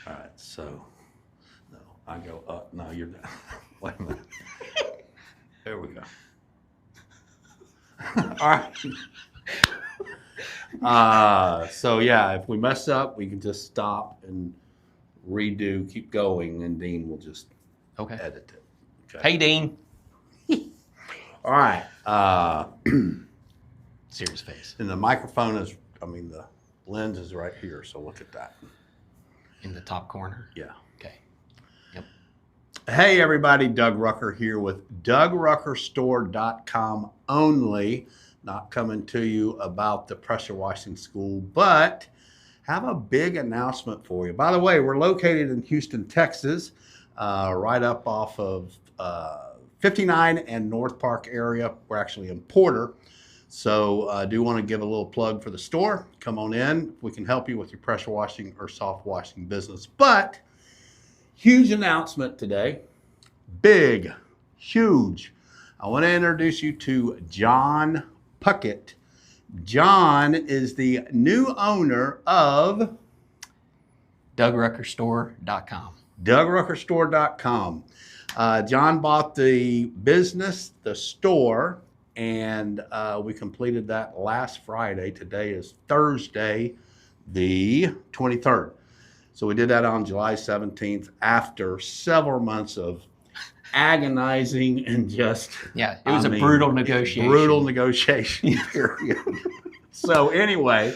All right, so, no, I go up. No, you're down. Wait a minute. There we go. All right. So yeah, if we mess up, we can just stop and redo, keep going, and Dean will just edit it. Okay. Hey, Dean. All right. Serious face. And the microphone is, the lens is right here, so look at that. In the top corner? Yeah. Okay. Yep. Hey, everybody. Doug Rucker here with DougRuckerStore.com only. Not coming to you about the pressure washing school, but have a big announcement for you. By the way, we're located in Houston, Texas, right up off of 59 and North Park area. We're actually in Porter. So I do want to give a little plug for the store. Come on in. We can help you with your pressure washing or soft washing business. But huge announcement today. Big, huge. I want to introduce you to John Puckett. John is the new owner of DougRuckerStore.com. DougRuckerStore.com. John bought the business, the store, and we completed that last Friday. Today is Thursday, the 23rd. So we did that on July 17th after several months of agonizing and just... Yeah, it was a brutal negotiation. Brutal negotiation period. So anyway,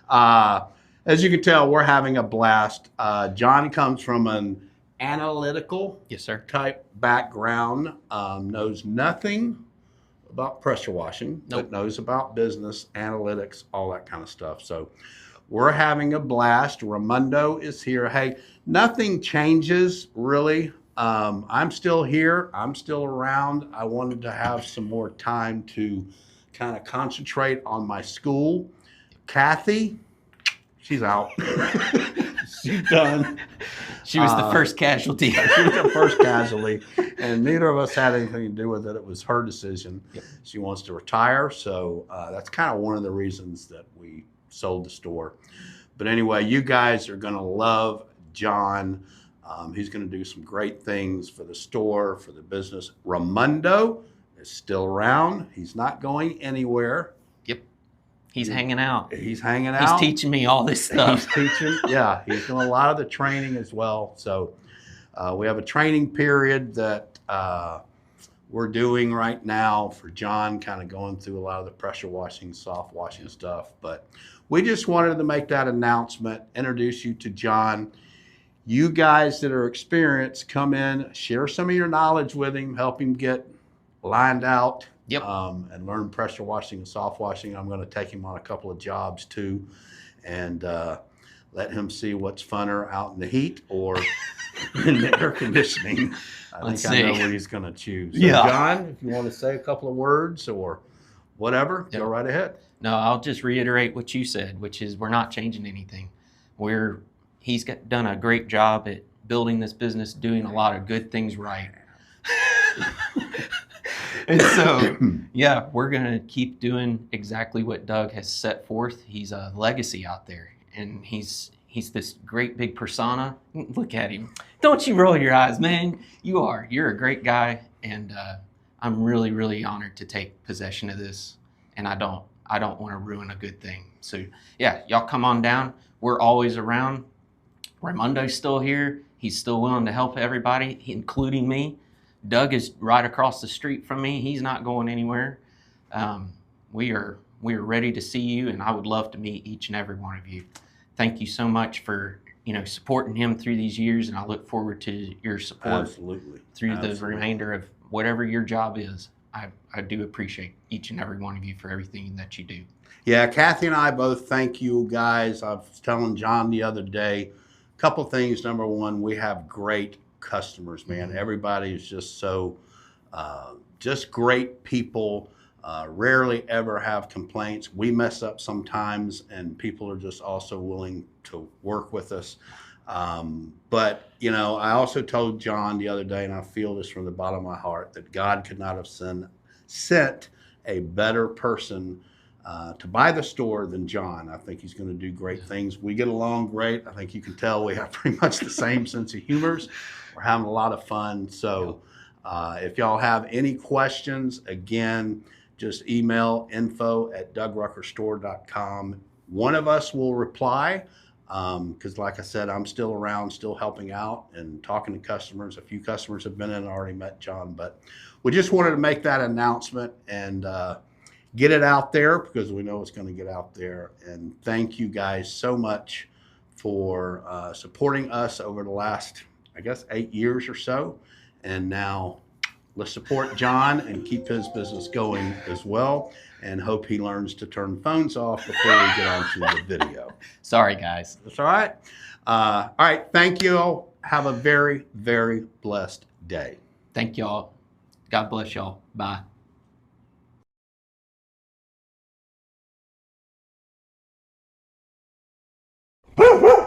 as you can tell, we're having a blast. John comes from an analytical type background, knows nothing about pressure washing, but knows about business, analytics, all that kind of stuff. So we're having a blast. Raimundo is here. Hey, nothing changes really. I'm still here. I'm still around. I wanted to have some more time to kind of concentrate on my school. Kathy, she's out. She's done. She was the first casualty. She was the first casualty, and neither of us had anything to do with it. It was her decision. Yep. She wants to retire, so that's kind of one of the reasons that we sold the store. But anyway, you guys are going to love John. He's going to do some great things for the store, for the business. Raimundo is still around. He's not going anywhere. Yep. He's hanging out. He's hanging out. He's teaching me all this stuff. He's teaching. Yeah, he's doing a lot of the training as well. So we have a training period that we're doing right now for John, kind of going through a lot of the pressure washing, soft washing stuff. But we just wanted to make that announcement, introduce you to John. You guys that are experienced, come in, share some of your knowledge with him, help him get lined out. Yep. And learn pressure washing and soft washing. I'm going to take him on a couple of jobs too, and let him see what's funner out in the heat or in the air conditioning. I know what he's going to choose. So yeah. John, if you want to say a couple of words or whatever, go right ahead. No, I'll just reiterate what you said, which is we're not changing anything. He's done a great job at building this business, doing a lot of good things right. And so, yeah, we're going to keep doing exactly what Doug has set forth. He's a legacy out there, and he's this great big persona. Look at him. Don't you roll your eyes, man. You're a great guy, and I'm really, really honored to take possession of this, and I don't want to ruin a good thing. So, yeah, y'all come on down. We're always around. Raimundo's still here. He's still willing to help everybody, including me. Doug is right across the street from me. He's not going anywhere. We are ready to see you, and I would love to meet each and every one of you. Thank you so much for supporting him through these years, and I look forward to your support through the remainder of whatever your job is. I do appreciate each and every one of you for everything that you do. Yeah, Kathy and I both thank you guys. I was telling John the other day, a couple things. Number one, we have great customers, man. Mm-hmm. Everybody is just so, just great people. Rarely ever have complaints. We mess up sometimes, and people are just also willing to work with us. But I also told John the other day, and I feel this from the bottom of my heart, that God could not have sent a better person to buy the store than John. I think he's going to do great things. We get along great. I think you can tell we have pretty much the same sense of humor. We're having a lot of fun. So if y'all have any questions, again, just email info@dougruckerstore.com. One of us will reply because like I said, I'm still around, still helping out and talking to customers. A few customers have been in and already met John, but we just wanted to make that announcement and get it out there because we know it's going to get out there. And thank you guys so much for supporting us over the last, I guess, 8 years or so. And now let's support John and keep his business going as well, and hope he learns to turn phones off before we get on to the video. Sorry, guys. That's all right. All right. Thank you all. Have a very, very blessed day. Thank y'all. God bless y'all. Bye. Woo!